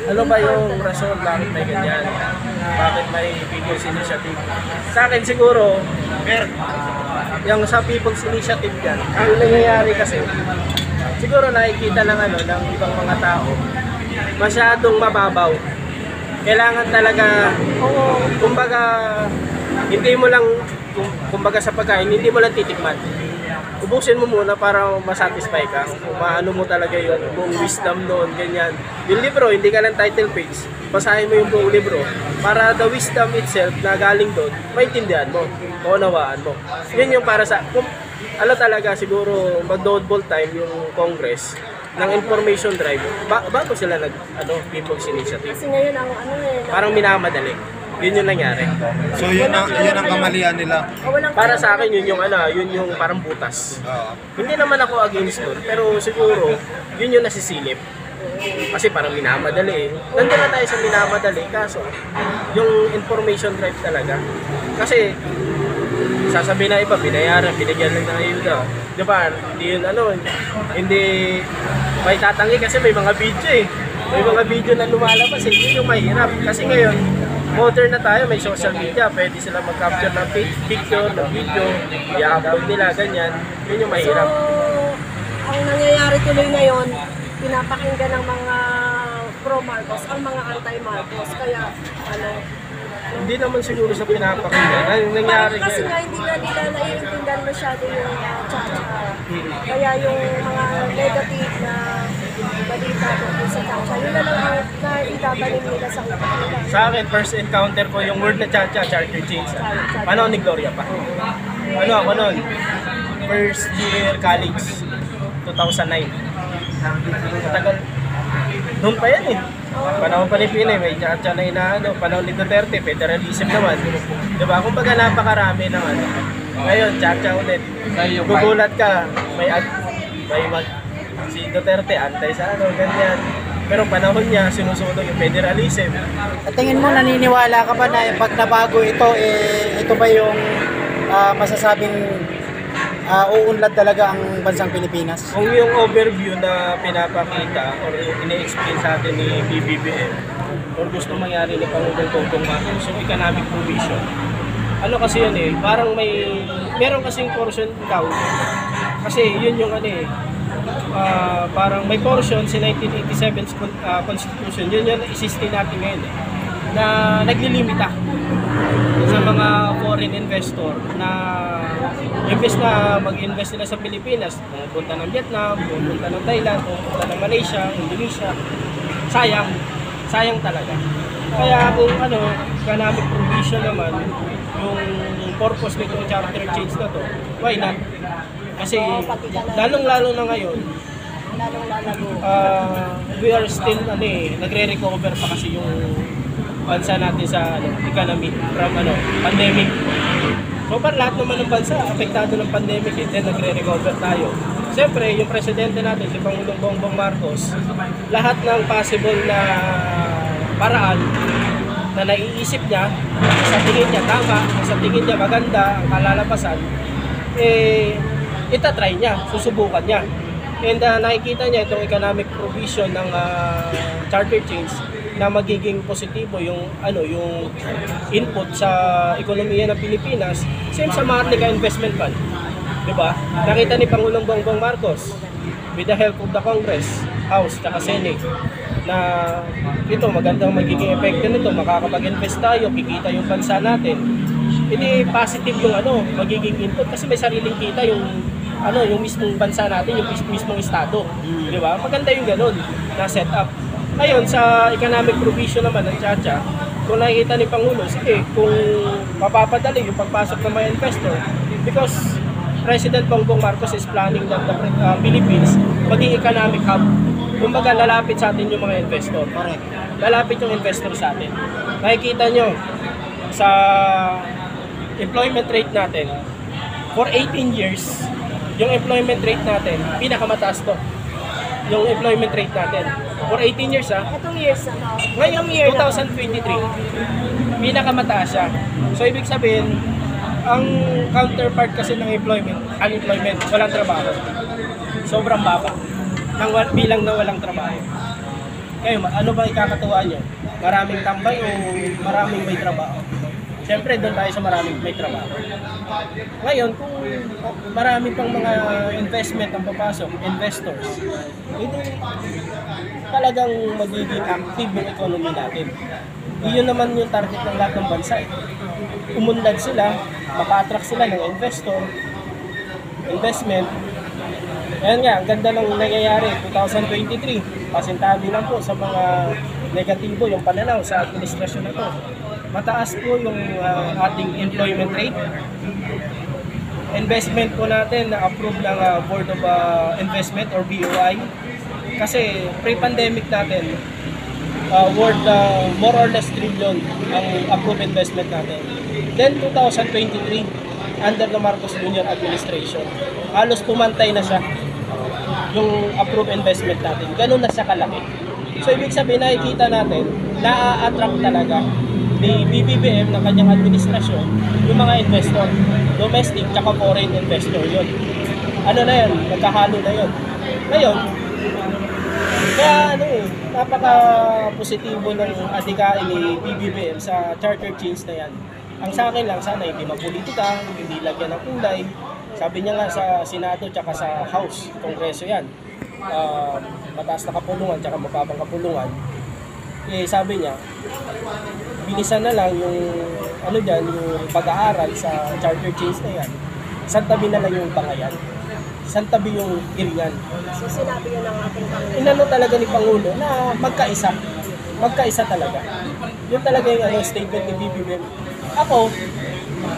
Ano ba yung rason bakit may ganyan? Bakit may People's Initiative? Sa akin siguro, yung sa People's Initiative yan, ang nangyayari kasi, siguro nakikita ng ng ibang mga tao, masyadong mababaw. Kailangan talaga, kumbaga, hindi mo lang, kumbaga sa pagkain, hindi mo lang titikman. Ubusin mo muna para masatisfy ka. Kung maano mo talaga yung buong wisdom doon, ganyan. Yung libro, hindi ka lang title page. Basahin mo yung buong libro para the wisdom itself na galing doon, maintindihan mo, maunawaan mo. Yun yung para sa, talaga siguro mag-double time yung Congress ng information drive. Bago sila People's Initiative. Kasi ngayon Parang minamadali. Yun yung nangyari. So yun ang kamalian nila. Para sa akin yun yung parang butas. Hindi naman ako against doon, pero siguro yun yung nasisilip. Kasi parang minamadali eh. Nandun na tayo sa minamadali, kaso yung information drive talaga. Kasi sasabihin na iba, binayaran, binigyan lang ng ayuda. Di ba? Hindi yun hindi may tatanggi kasi may mga video eh. May mga video na lumalabas eh. Yun yung mahirap. Kasi ngayon, modern na tayo, may social media, pwede sila mag-capture ng picture, ng video, i-upload nila, ganyan. Yun yung mahirap. So, ang nangyayari tuloy ngayon, pinapakinggan ng mga pro-Marcos ang mga anti-Marcos. Kaya, Hindi naman siguro sa pinapakinggan. Ang nangyari kasi ngayon. nga hindi na nila naiintindihan masyado yung cha-cha. Kaya yung mga negative na balita tungkol sa cha-cha, yun na lang ang naitabaling nila sa utak nila. Sa akin, first encounter ko yung word na cha-cha, charter change. Panahon ni Gloria pa. Ako nun? First year college, 2009. Matagal. Noon pa yan eh. Panahon pa ni Pinoy, may cha-cha na inaano. Panahon ni Duterte, federalism naman. Diba? Kumbaga napakarami ng Ngayon, cha-cha ulit. Gugulat ka, si Duterte, antay sa ganyan. Pero panahon niya, sinusunod yung federalism. At tingin mo, naniniwala ka ba na pag nabago ito, ito ba yung masasabing uunlad talaga ang bansang Pilipinas? Kung yung overview na pinapakita or ine-explain sa atin ni BBBM or gusto mangyari ni Pangulong Bongbong Marcos, yung economic provision, kasi yun eh, parang meron kasing portion daw, kasi yun yung parang may portion si 1987's Constitution, yun yung isistin natin ngayon eh, na naglilimita sa mga foreign investor na imbes na mag-invest nila sa Pilipinas, pumunta ng Vietnam, pumunta ng Thailand, pumunta ng Malaysia, Indonesia, sayang talaga. Kaya kung economic provision naman, yung purpose nitong charter change na to, why not? Kasi lalong-lalo na ngayon, we are still nagre-recover pa kasi yung bansa natin sa economy from pandemic. So lahat naman ng bansa apektado ng pandemic, then nagre-recover tayo. Siyempre, yung presidente natin, si Pangulong Bongbong Marcos, lahat ng possible na paraan na naiisip niya, sa tingin niya tama, sa tingin niya maganda ang kalalabasan, itatry niya, susubukan niya. And nakikita niya itong economic provision ng charter change na magiging positibo yung yung input sa ekonomiya ng Pilipinas, same sa Maharlika Investment Fund. Diba? Nakita ni Pangulong Bongbong Marcos with the help of the Congress, House, at Senate na ito magandang magiging epekto nito, makakapag-invest tayo, kikita yung bansa natin. Hindi positive yung magiging input kasi may sariling kita yung yung mismong bansa natin, yung mismong estado. Di ba? Maganda yung ganun na setup. Ngayon, sa economic provision naman ng cha-cha, kung nakikita ni Pangulo, sige, kung mapapadali yung pagpasok ng mga investor, because President Bongbong Marcos is planning that the Philippines maging economic hub. Kumbaga, lalapit sa atin yung mga investor. Correct. Lalapit yung investor sa atin. Nakikita nyo, sa employment rate natin, for 18 years, yung employment rate natin, pinakamataas to. Yung employment rate natin. For 18 years Itong years Ngayong year 2023, pinakamataas siya. So ibig sabihin, ang counterpart kasi ng unemployment, walang trabaho. Sobrang baba. Bilang na walang trabaho. Kayo, ano ba ikakatuwa nyo? Maraming tambay o maraming may trabaho? Siyempre, doon tayo sa maraming may trabaho. Ngayon, kung marami pang mga investment ang papasok, investors, hindi talagang magiging active yung economy natin. Iyon naman yung target ng lahat ng bansa. Umunlad sila, maka-attract sila ng investor, investment. Ayan nga, ang ganda ng nangyayari 2023. Pasintabi lang po sa mga negatibo yung pananaw sa administrasyon na to. Mataas po yung ating employment rate. Investment po natin na approve ng Board of Investment or BOI. Kasi pre-pandemic natin, worth more or less trillion ang approved investment natin. Then 2023, under the Marcos Jr. administration, halos pumantay na siya yung approved investment natin. Ganun na siya kalaki. So ibig sabihin, nakikita natin, na-attract talaga ni BBBM ng kanyang administrasyon yung mga investor, domestic tsaka foreign investor yun. Ano na yun? Nagkahalo na yun. Ngayon, kaya napaka-positibo ng adhikain ni BBBM sa charter change na yan. Ang sa akin lang, sana hindi mapolitika, hindi lagyan ng kulay. Sabi niya nga sa Senado tsaka sa House, Kongreso yan. Mataas na kapulungan tsaka mababang kapulungan. Sabi niya, bilisan na lang yung yung pag-aaral sa charter change na yan. Isang tabi na lang yung bangayan. Isang tabi yung irian. So sinabi yun ng ating Pangulo. Inano talaga ni Pangulo na magkaisa. Magkaisa talaga. Yun talaga yung statement ni BBM. Ako,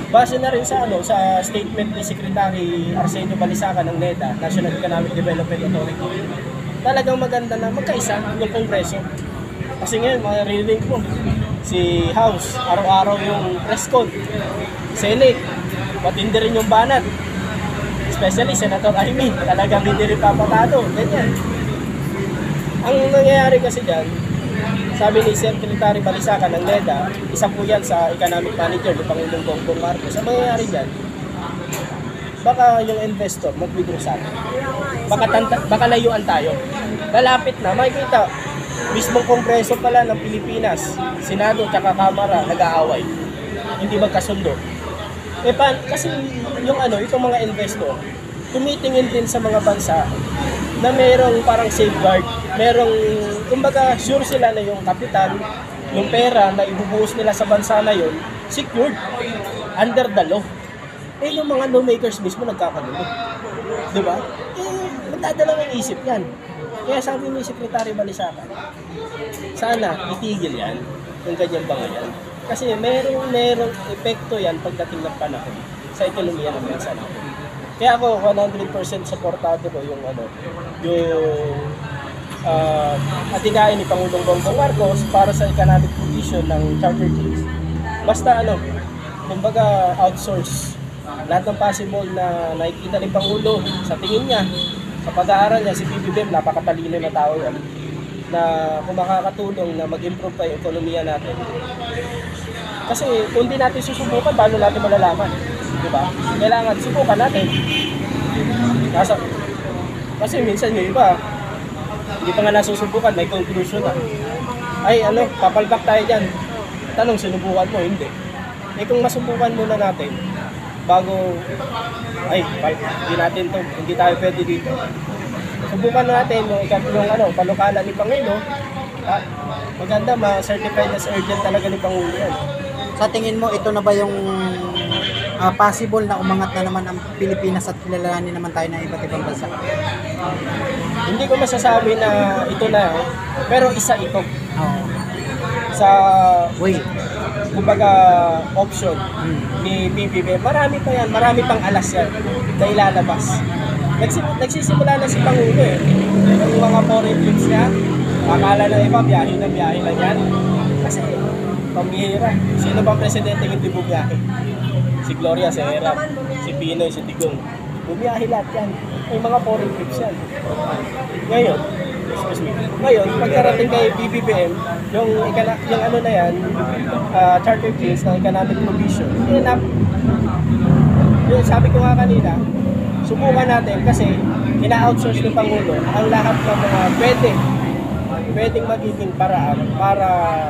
base na rin sa sa statement ni Secretary Arsenio Balisacan ng NEDA, National Economic Development Authority. Talagang maganda na magkaisa yung Kongreso. Kasi ngayon, maririnig mo, si House, araw-araw yung press con. Senate, matindi rin yung banat. Especially Senator Amy, talagang hindi rin papatado. Ganyan. Ang nangyayari kasi dyan, sabi ni Secretary Balisacan ng NEDA, isa po yan sa economic manager ni Pangulong Bongbong Marcos. Ang mangyayari dyan, baka yung investor mag-withdraw sa atin. Baka layuan tayo. Lalapit na, makikita, mismong Kongreso pala ng Pilipinas, Senado at Kamara, nag-aaway. Hindi magkasundo. Kasi yung itong mga investor, tumitingin din sa mga bansa na merong parang safeguard, merong, kumbaga, sure sila na yung kapital, yung pera na ibubuhos nila sa bansa na yun, secured, under the law. Yung mga lawmakers mismo nagkakagulo. Diba? Magdadalawang isip yan. Kaya sabi ni Secretary Balisacan, sana itigil yan, yung ganyang bangayan. Kasi merong epekto yan pagdating ng panahon sa ekonomiya ng bansa natin. Kaya ako 100% supportado ko yung adhikain ni Pangulong Bongbong Marcos para sa economic provision ng charter change. Basta kumbaga outsource lahat ng possible na nakikita ni Pangulo sa tingin niya, sa pag-aaral niya, si BBM, napakatalino na tao yan, na kung makakatulong na mag-improve pa yung ekonomiya natin. Kasi kung di natin susubukan, paano natin malalaman? Diba? Kailangan subukan natin. Kasi minsan yung iba, hindi pa nga nasusubukan, may conclusion na. Ay, papalbak tayo dyan. Tanong, sinubukan mo? Hindi. Kung masubukan muna natin, bago, hindi tayo pwede dito. Subukan natin yung panukala ni Pangulo. Maganda, ma-certified as urgent talaga ni Pangulo yan. Sa tingin mo, ito na ba yung possible na umangat na naman ang Pilipinas at kilalanin naman tayo ng iba't ibang bansa? Hindi ko masasabi na ito na, pero isa ito. Sa kumbaga option ni BBB. Marami pa yan, marami pang alas yan na ilalabas. Nagsisimula na si Pangulo yung mga foreign trips niya. Akala na iba, biyahe lang yan. Kasi pambihira. Sino bang presidente hindi bumiyahe? Si Gloria, si Hera, si Pinoy, si Digong. Bumiyahe lahat yan. May mga foreign trips yan. Ngayon, pagkarating kay BBM, yung na yan, charter change ng economic provision, yung sabi ko nga kanina, subukan natin kasi ina-outsource ng Pangulo ang lahat ng mga pwede pwedeng magiging paraan para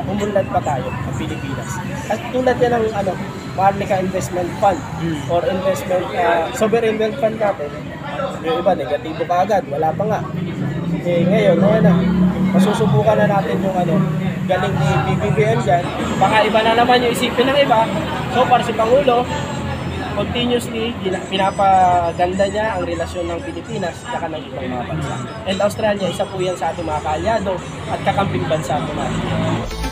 umunlad pa tayo sa Pilipinas. At tulad yan ng Maharlika Investment Fund or investment sovereign wealth fund natin. Yung iba, negatibo ka agad, wala pa nga. Eh, ngayon, masusubukan na natin yung galing ni BBBM dyan. Baka iba na naman yung isipin ng iba. So, para si Pangulo, continuously, pinapaganda niya ang relasyon ng Pilipinas at ng ibang mga bansa. And Australia, isa po yan sa ating mga kaalyado at kakamping bansa po natin.